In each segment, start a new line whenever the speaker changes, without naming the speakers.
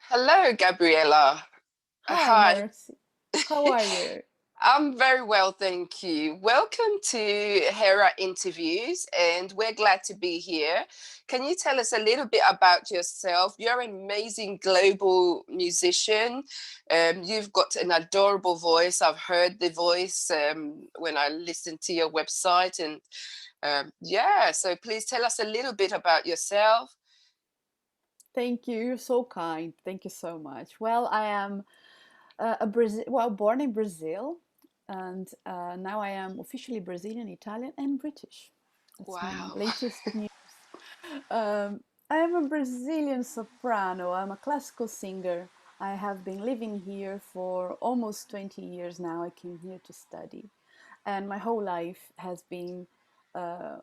Hello, Gabriella.
Hi,
Hi,
Mercy. How are you?
I'm very well, thank you. Welcome to Hera Interviews, and we're glad to be here. Can you tell us a little bit about yourself? You're an amazing global musician. You've got an adorable voice. I've heard the voice when I listened to your website, and yeah, so please tell us a little bit about yourself.
Thank you. You're so kind. Thank you so much. Well, I am born in Brazil, and now I am officially Brazilian, Italian, and British. That's my
Wow.
latest news. I am a Brazilian soprano. I'm a classical singer. I have been living here for almost 20 years now. I came here to study, and my whole life has been uh,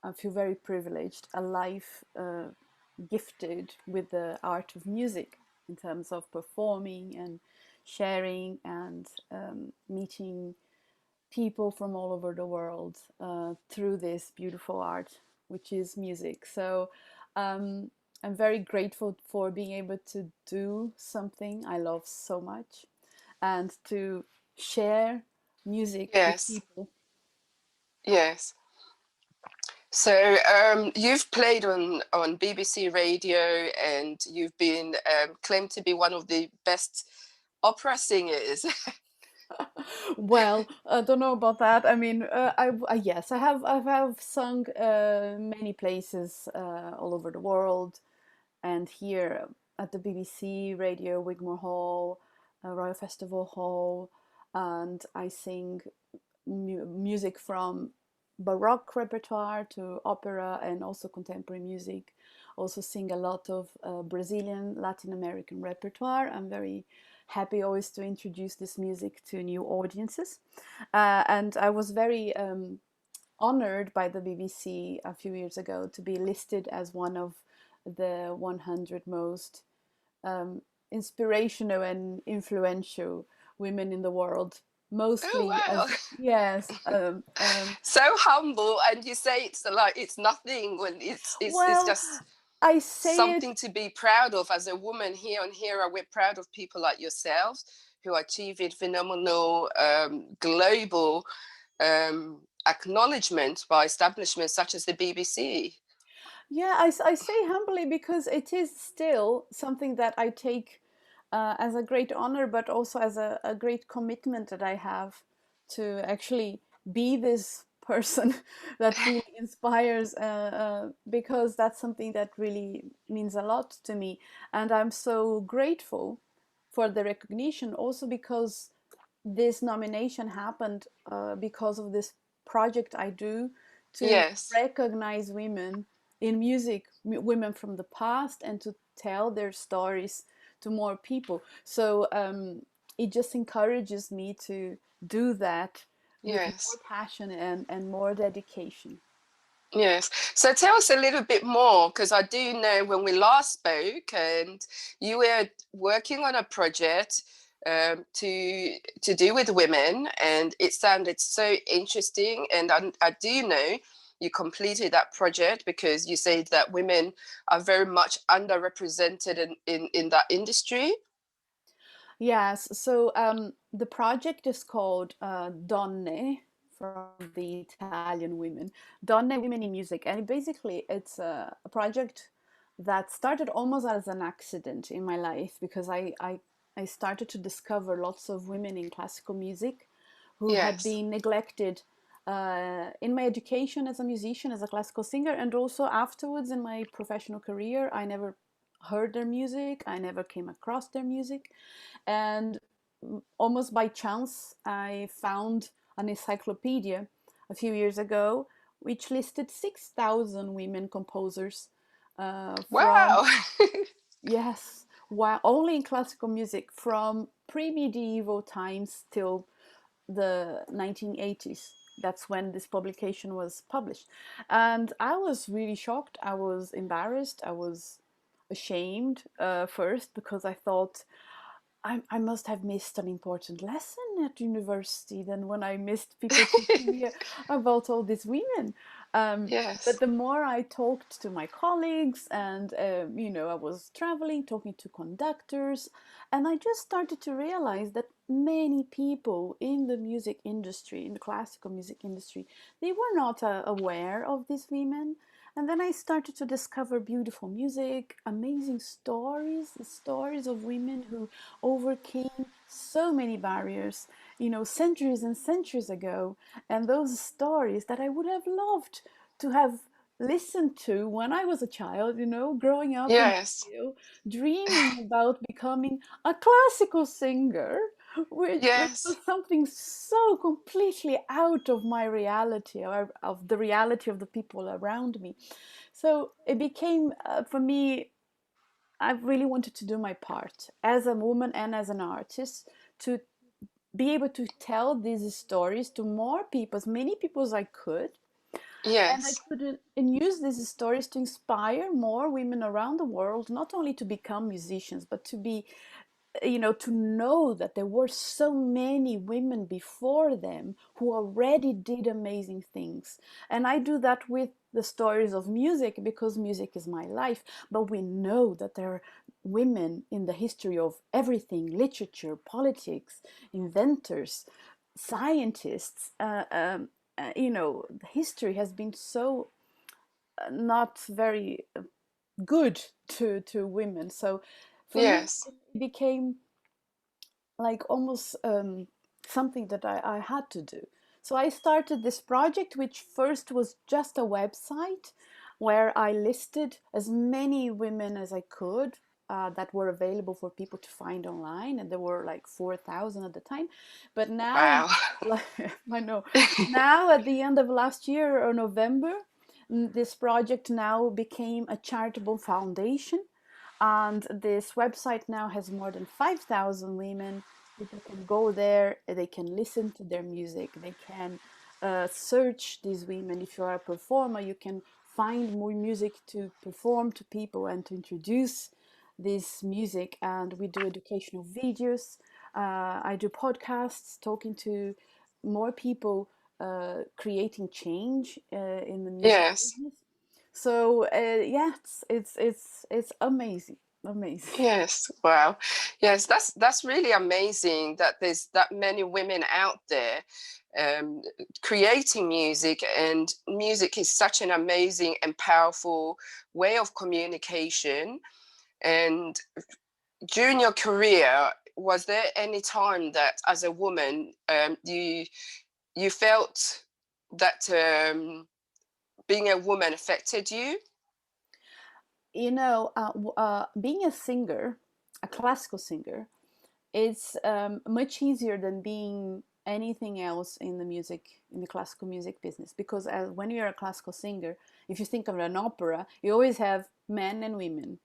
I feel very privileged, a life gifted with the art of music in terms of performing and sharing and meeting people from all over the world through this beautiful art, which is music. So um, I'm very grateful for being able to do something I love so much and to share music with
Yes,
people.
yes. So you've played on BBC Radio, and you've been claimed to be one of the best opera singers.
Well, I don't know about that. I mean, yes, I have sung many places all over the world, and here at the BBC Radio, Wigmore Hall, Royal Festival Hall, and I sing music from Baroque repertoire to opera and also contemporary music. Also sing a lot of Brazilian, Latin American repertoire. I'm very happy always to introduce this music to new audiences. And I was very honored by the BBC a few years ago to be listed as one of the 100 most um, inspirational and influential women in the world,
Oh
mostly
wow!
as yes.
So humble, and you say it's like it's nothing when it's
Well,
just
I say it.
something to be proud of as a woman here on Hera. We're proud of people like yourselves who are achieving phenomenal global acknowledgement by establishments such as the BBC.
Yeah, I say humbly because it is still something that I take as a great honor, but also as a great commitment that I have to actually be this person that really inspires, because that's something that really means a lot to me. And I'm so grateful for the recognition, also because this nomination happened because of this project I do to
Yes.
recognize women in music, women from the past, and to tell their stories to more people. So it just encourages me to do that with more
Yes.
passion and more dedication.
Yes. So tell us a little bit more, because I do know when we last spoke, and you were working on a project to do with women, and it sounded so interesting. And I do know you completed that project because you said that women are very much underrepresented in that industry.
Yes, so the project is called Donne from the Italian women. Donne Women in Music. And basically, it's a project that started almost as an accident in my life because I started to discover lots of women in classical music who had
Yes.
been neglected in my education as a musician, as a classical singer, and also afterwards in my professional career. I never heard their music, I never came across their music. And almost by chance, I found an encyclopedia a few years ago which listed 6,000 women composers from,
Wow.
yes, while only in classical music from pre-medieval times till the 1980s. That's when this publication was published. And I was really shocked. I was embarrassed. I was ashamed first because I thought I must have missed an important lesson at university then when I missed people teaching me about all these women. Um, but
Yes.
the more I talked to my colleagues, and I was traveling, talking to conductors, and I just started to realize that many people in the music industry, in the classical music industry, they were not aware of these women. And then I started to discover beautiful music, amazing stories, the stories of women who overcame so many barriers, centuries and centuries ago. And those stories that I would have loved to have listened to when I was a child, growing up in
Yes.
Brazil, dreaming about becoming a classical singer, which was
Yes.
something so completely out of my reality, or of the reality of the people around me. So it became, for me, I really wanted to do my part as a woman and as an artist to be able to tell these stories to more people, as many people as I could, and I
Yes.
could and use these stories to inspire more women around the world, not only to become musicians, but to be, to know that there were so many women before them who already did amazing things. And I do that with the stories of music because music is my life. But we know that there are women in the history of everything: literature, politics, inventors, scientists. History has been so not very good to women. So for me,
Yes.
it became like almost something that I had to do. So I started this project, which first was just a website where I listed as many women as I could that were available for people to find online, and there were like 4,000 at the time. But now,
Wow.
like, I know, now at the end of last year or November, this project now became a charitable foundation, and this website now has more than 5,000 women. People can go there, they can listen to their music, they can search these women. If you are a performer, you can find more music to perform to people and to introduce this music. And we do educational videos. I do podcasts talking to more people, creating change in the music
Yes.
business. So yeah, it's amazing, amazing.
Yes. Wow. Yes, that's really amazing that there's that many women out there um, creating music, and music is such an amazing and powerful way of communication. And during your career, was there any time that, as a woman, you felt that being a woman affected you?
Being a singer, a classical singer, it's much easier than being anything else in the classical music business. Because when you're a classical singer, if you think of an opera, you always have men and women.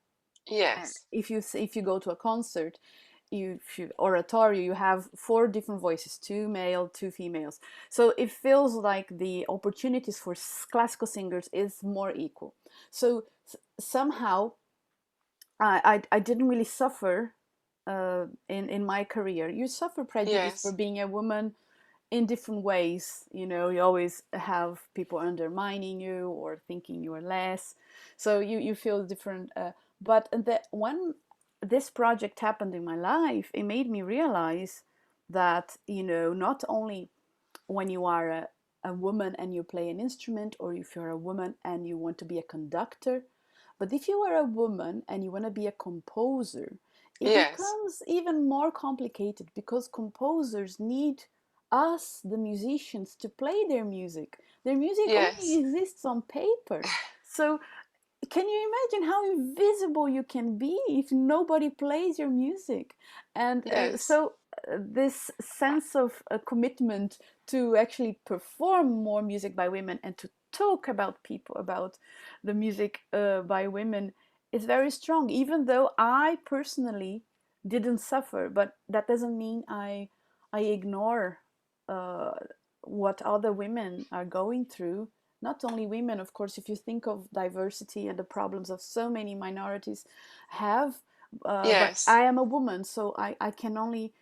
And
Yes.
if you go to a concert, if you oratorio, you have four different voices: two male, two females. So it feels like the opportunities for classical singers is more equal. So somehow I didn't really suffer in my career. You suffer prejudice for
Yes.
being a woman in different ways. You always have people undermining you or thinking you are less. So you feel different. But when this project happened in my life, it made me realize that, not only when you are a woman and you play an instrument, or if you're a woman and you want to be a conductor, but if you are a woman and you want to be a composer, it
Yes.
becomes even more complicated, because composers need us, the musicians, to play their music. Their music only
Yes.
exists on paper. So can you imagine how invisible you can be if nobody plays your music? And
Yes.
so this sense of commitment to actually perform more music by women and to talk about people, about the music by women, is very strong, even though I personally didn't suffer. But that doesn't mean I ignore uh, what other women are going through. Not only women, of course. If you think of diversity and the problems of so many minorities have, but
Yes.
I am a woman, so I can only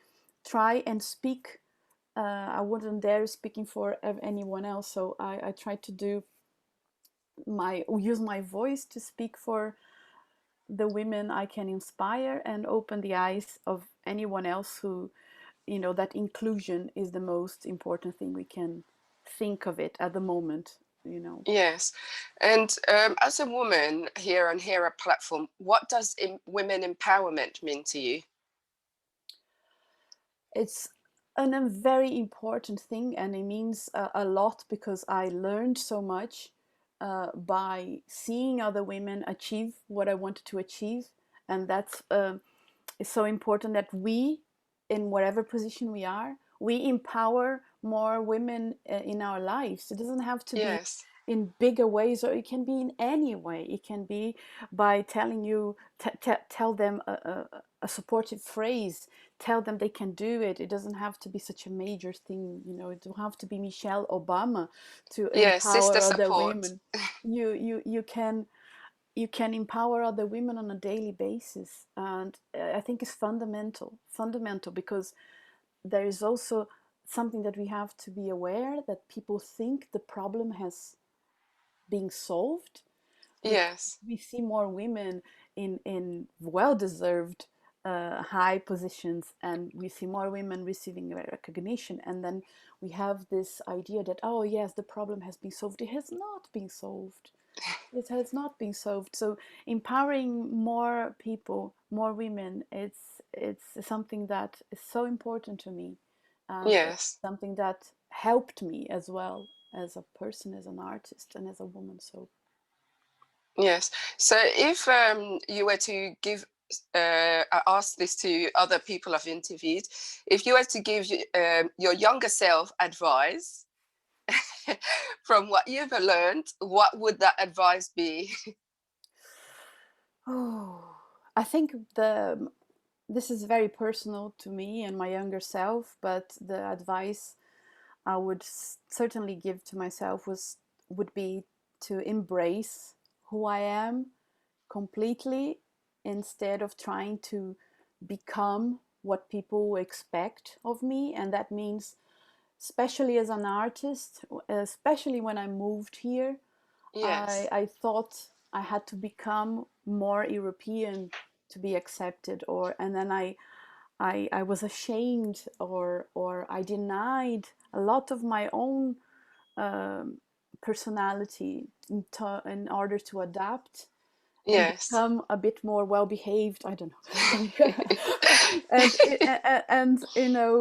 try and speak. I wouldn't dare speaking for anyone else, so I try to do my use my voice to speak for the women I can inspire and open the eyes of anyone else who, that inclusion is the most important thing we can think of it at the moment.
Yes. And as a woman here on Hera platform, what does women empowerment mean to you?
It's a very important thing, and it means a lot because I learned so much by seeing other women achieve what I wanted to achieve, and that's it's so important that we, in whatever position we are, we empower more women in our lives. It doesn't have to be
Yes.
in bigger ways, or it can be in any way. It can be by telling you, tell them a supportive phrase, tell them they can do it. It doesn't have to be such a major thing. It don't have to be Michelle Obama to
Yes, sister
empower other
support.
women. You can empower other women on a daily basis, and I think it's fundamental, because there is also something that we have to be aware, that people think the problem has been solved, because
Yes.
we see more women in well-deserved high positions, and we see more women receiving recognition, and then we have this idea that, oh yes, the problem has been solved. It has not been solved. It has not been solved. So empowering more people, more women, it's something that is so important to me, and
Yes.
something that helped me as well, as a person, as an artist, and as a woman. So
Yes. So if you were to give, I asked this to other people I've interviewed, if you were to give your younger self advice from what you've learned, what would that advice be?
oh, I think this is very personal to me and my younger self, but the advice I would certainly give to myself would be to embrace who I am completely, instead of trying to become what people expect of me. And that means, especially as an artist, especially when I moved here, I,
Yes.
I thought I had to become more European to be accepted, and then I was ashamed, or I denied a lot of my own um, personality in order to adapt and
Yes.
become a bit more well behaved. I don't know. And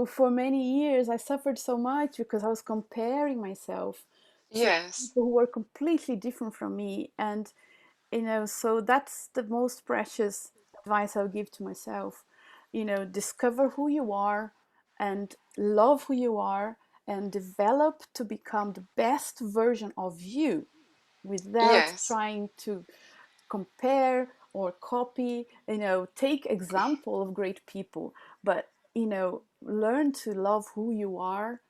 for many years I suffered so much because I was comparing myself to
Yes.
people who were completely different from me. And so that's the most precious advice I'll give to myself. Discover who you are, and love who you are, and develop to become the best version of you, without
Yes.
trying to compare or copy. Take example of great people, but learn to love who you are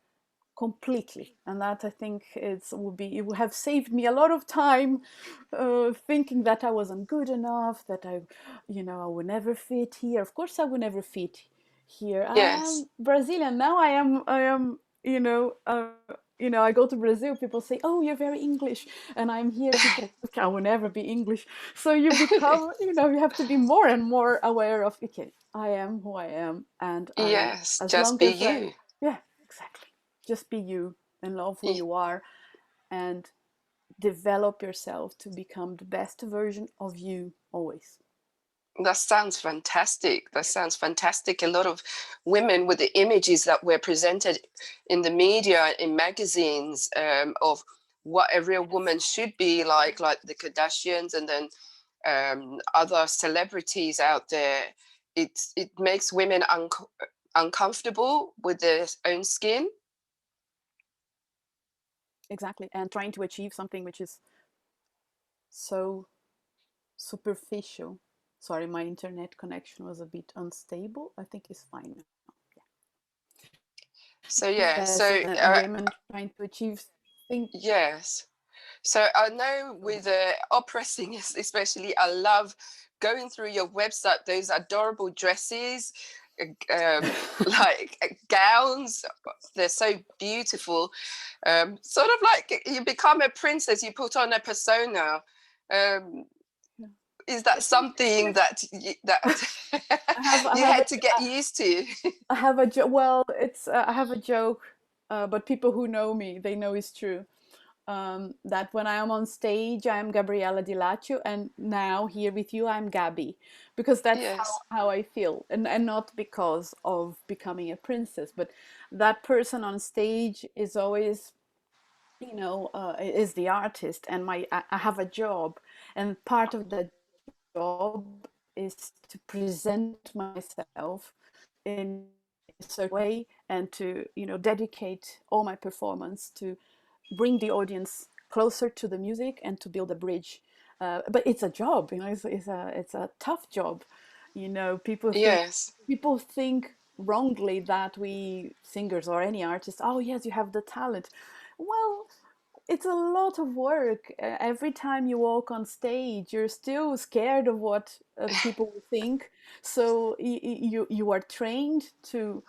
completely. And that, I think, it would have saved me a lot of time, thinking that I wasn't good enough, that I would never fit here. Of course I would never fit here. I
Yes.
am Brazilian now. I am I go to Brazil, people say, oh, you're very English, and I'm here, people, okay, I will never be English. So you become, you have to be more and more aware of, okay, I am who I am, and
Yes.
as
Just
long
be
as
you.
yeah, exactly, just be you and love who
Y-
you are, and develop yourself to become the best version of you always.
That sounds fantastic. That sounds fantastic. A lot of women with the images that were presented in the media, in magazines, of what a real woman should be like the Kardashians, and then other celebrities out there. It makes women uncomfortable with their own skin.
Exactly, and trying to achieve something which is so superficial. Sorry, my internet connection was a bit unstable. I think it's fine now.
So yeah.
Yes,
So
and women trying to achieve things.
yes. So I know with opera singers, especially, I love going through your website. Those adorable dresses. like gowns. They're so beautiful. Sort of like you become a princess, you put on a persona. um, is that
It's like
something that that
I
you
have
had to get used to?
I have a joke. Well, it's I have a joke, but people who know me, they know it's true. That when I am on stage, I am Gabriella Di Laccio, and now here with you, I'm Gabby, because that's
Yes,
how I feel, and not because of becoming a princess, but that person on stage is always, is the artist, and I have a job, and part of the job is to present myself in a certain way and to dedicate all my performance to bring the audience closer to the music and to build a bridge. But it's a job, it's a tough job.
yes,
People think wrongly that we singers or any artist, oh yes, you have the talent. Well, it's a lot of work. Every time you walk on stage, you're still scared of what the people will think. So you are trained to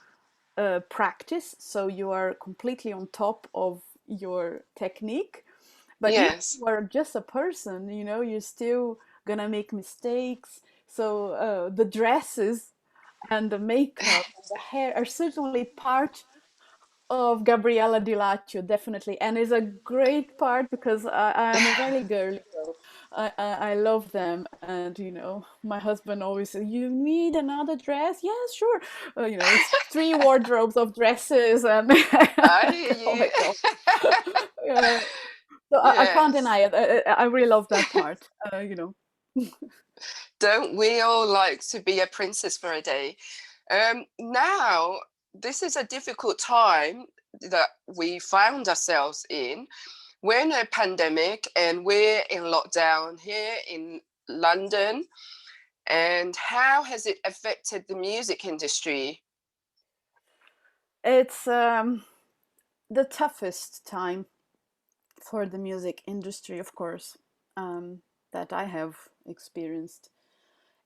practice, so you are completely on top of your technique. But if
yes,
you are just a person, you're still gonna make mistakes. So the dresses and the makeup and the hair are certainly part of Gabriella Di Laccio, definitely, and is a great part because I am a very girly girl. I love them, and my husband always says, "You need another dress?" Yes, sure. It's three wardrobes of dresses, and
I hear
oh my god.
you.
Yeah. So I can't
Yes.
deny it. I really love that part.
Don't we all like to be a princess for a day? Now, this is a difficult time that we found ourselves in. We're in a pandemic and we're in lockdown here in London. And how has it affected the music industry?
It's the toughest time for the music industry, of course, that I have experienced.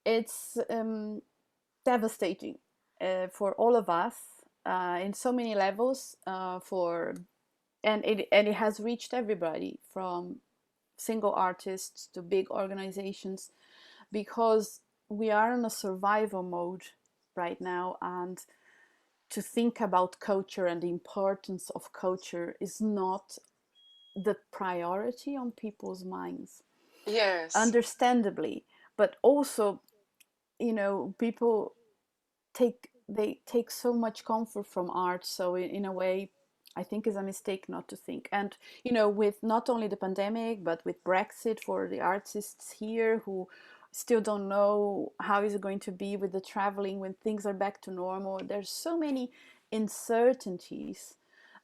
It's devastating for all of us in so many levels. And it has reached everybody from single artists to big organizations, because we are in a survival mode right now, and to think about culture and the importance of culture is not the priority on people's minds,
Yes,
understandably. But also, people take so much comfort from art, so in a way, I think is a mistake not to think. And with not only the pandemic, but with Brexit, for the artists here who still don't know how is it going to be with the traveling when things are back to normal, there's so many uncertainties,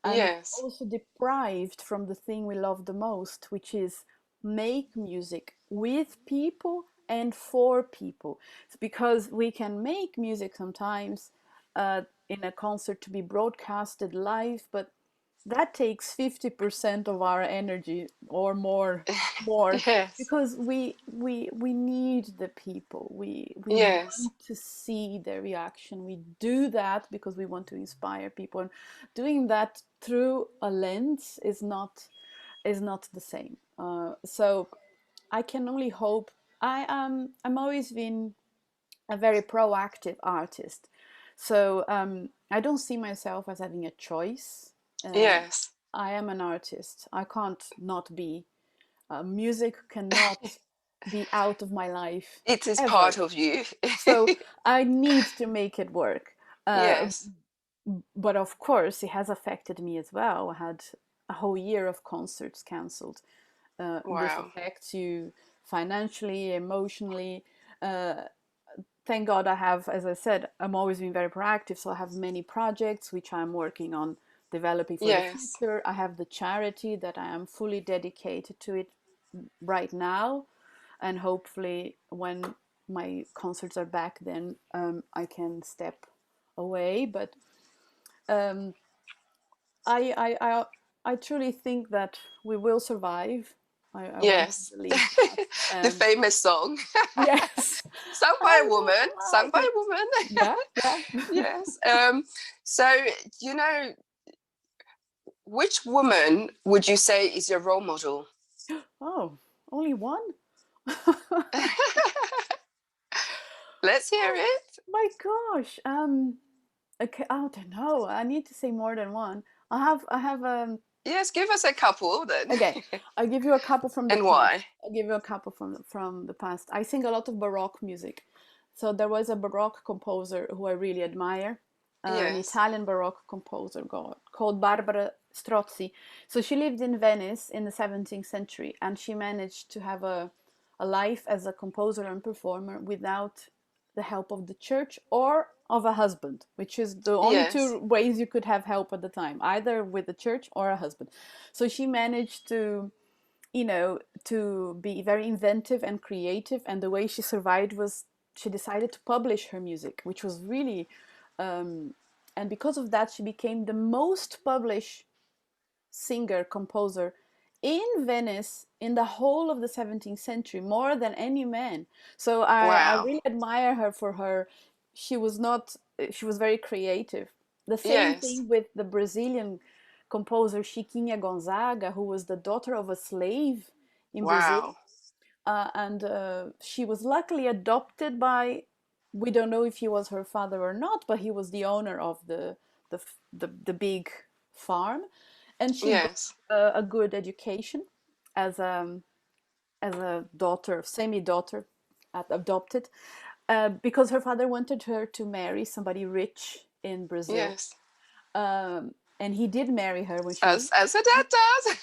and we're
yes,
also deprived from the thing we love the most, which is make music with people and for people. It's because we can make music sometimes in a concert to be broadcasted live, but that takes 50% of our energy or more,
yes,
because we need the people. We
yes,
want to see their reaction. We do that because we want to inspire people, and doing that through a lens is not the same. So I can only hope. I'm always been a very proactive artist, so I don't see myself as having a choice. Uh,
yes.
I am an artist. I can't not be. Music cannot be out of my life
It is part
ever.
of you.
So I need to make it work. Uh,
Yes.
but of course, it has affected me as well. I had a whole year of concerts cancelled. This
Wow.
affects you financially, emotionally. Uh, thank God I have, as I said, I'm always been very proactive. So I have many projects which I'm working on developing for the
Yes.
future. I have the charity that I am fully dedicated to it right now. And hopefully, when my concerts are back, then I can step away. But um, I truly think that we will survive. I want to
Yes.
believe that.
The
And
famous song.
yes,
Somebody by a
I don't
woman, sung by
like it.
a woman.
Yeah, yeah.
Yes. So, you know, which woman would you say is your role model?
Oh, only one?
Let's hear
Oh
it.
my gosh. Okay, I don't know. I need to say more than one. I have
Yes, give us a couple then.
okay, I'll give you a couple from the
And
past.
why?
I'll give you a couple from the past. I sing a lot of Baroque music. So there was a Baroque composer who I really admire, an
Yes.
Italian Baroque composer called Barbara Strozzi. So she lived in Venice in the 17th century, and she managed to have a life as a composer and performer without the help of the church or of a husband, which is the only
Yes.
two ways you could have help at the time, either with the church or a husband. So she managed to, to be very inventive and creative. And the way she survived was she decided to publish her music, which was really, and because of that, she became the most published singer composer in Venice in the whole of the 17th century, more than any man. So I
Wow.
really admire her for her. She was not, she was very creative. The same
Yes.
thing with the Brazilian composer Chiquinha Gonzaga, who was the daughter of a slave in Brazil.
Wow.
And she was luckily adopted by, we don't know if he was her father or not, but he was the owner of the the big farm, and she got
Yes.
a good education as a daughter, semi daughter, adopted, because her father wanted her to marry somebody rich in Brazil,
Yes.
and he did marry her when she was.
As a dad does.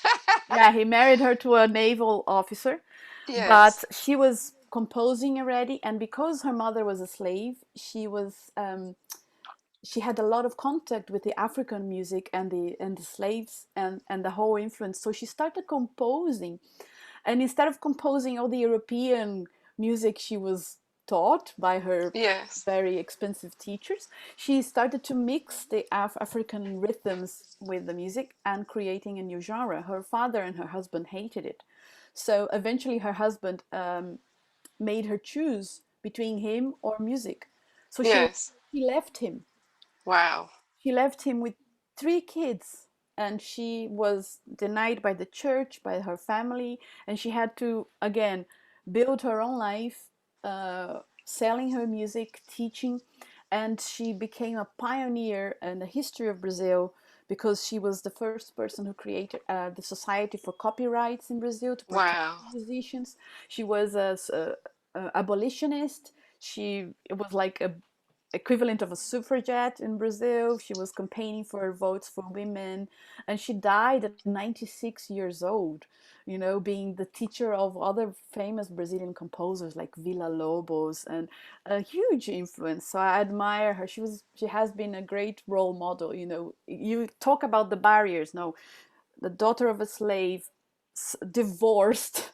Yeah, he married her to a naval officer, but
Yes.
she was composing already, and because her mother was a slave, she had a lot of contact with the African music and the slaves and the whole influence. So she started composing, and instead of composing all the European music she was taught by her
Yes.
very expensive teachers, she started to mix the African rhythms with the music and creating a new genre. Her father and her husband hated it. So eventually her husband made her choose between him or music. So
Yes.
she left him.
Wow.
She left him with three kids, and she was denied by the church, by her family, and she had to again build her own life, selling her music, teaching, and she became a pioneer in the history of Brazil because she was the first person who created the Society for Copyrights in Brazil to protect
Wow.
musicians. She was a abolitionist. She it was like a equivalent of a suffragette in Brazil. She was campaigning for votes for women, and she died at 96 years old, being the teacher of other famous Brazilian composers like Villa Lobos, and a huge influence. So I admire her. She has been a great role model. You talk about the barriers. No, the daughter of a slave, divorced,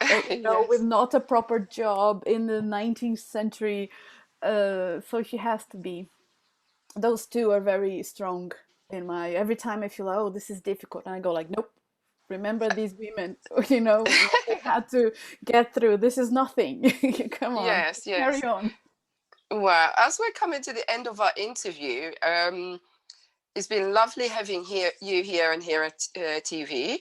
with
Yes.
not a proper job in the 19th century. So she has to be. Those two are very strong in my. Every time I feel, oh, this is difficult, and I go like, nope. Remember these women, what they had to get through. This is nothing. Come on,
Yes.
carry
Yes.
on.
Wow. As we're coming to the end of our interview, it's been lovely having you here on Hera TV.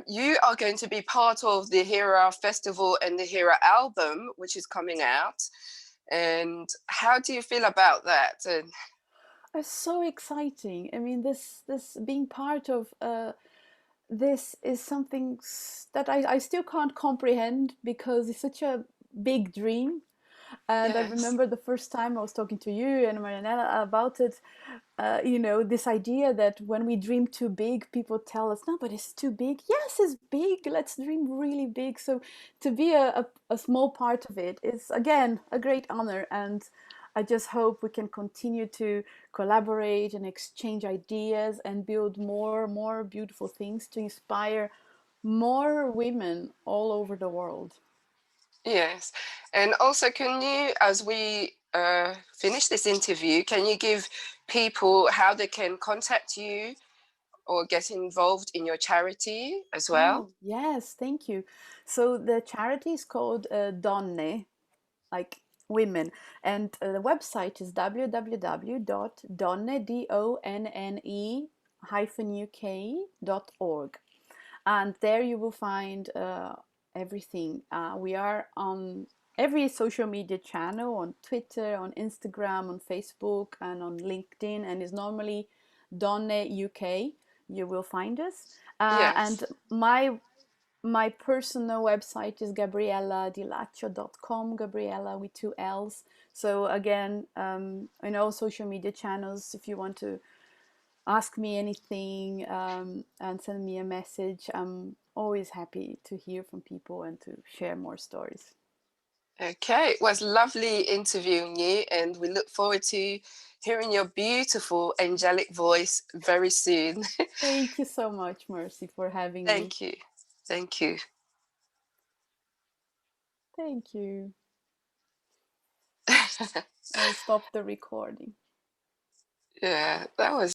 You are going to be part of the Hera Festival and the Hera album, which is coming out. And how do you feel about that? And
It's so exciting. I mean, this being part of this is something that I still can't comprehend because it's such a big dream. And I
yes,
remember the first time I was talking to you and Marianella about it, this idea that when we dream too big, people tell us, no, but it's too big. Yes, it's big. Let's dream really big. So to be a small part of it is, again, a great honor. And I just hope we can continue to collaborate and exchange ideas and build more beautiful things to inspire more women all over the world.
yes. And also, can you, as we finish this interview, can you give people how they can contact you or get involved in your charity as well?
Oh, yes, thank you. So the charity is called Donne, like women. And the website is www.donne, DONNE -uk.org. And there you will find everything. We are on every social media channel, on Twitter, on Instagram, on Facebook, and on LinkedIn, and is normally Donne UK. You will find us.
Yes.
And my personal website is gabrielladilaccio.com, Gabriella with two L's. So again, in all social media channels, if you want to ask me anything and send me a message, I'm always happy to hear from people and to share more stories.
Okay, it was lovely interviewing you, and we look forward to hearing your beautiful angelic voice very soon.
Thank you so much, Mercy, for having me.
Thank you. Thank you.
Thank you. I'll stop the recording.
Yeah, that was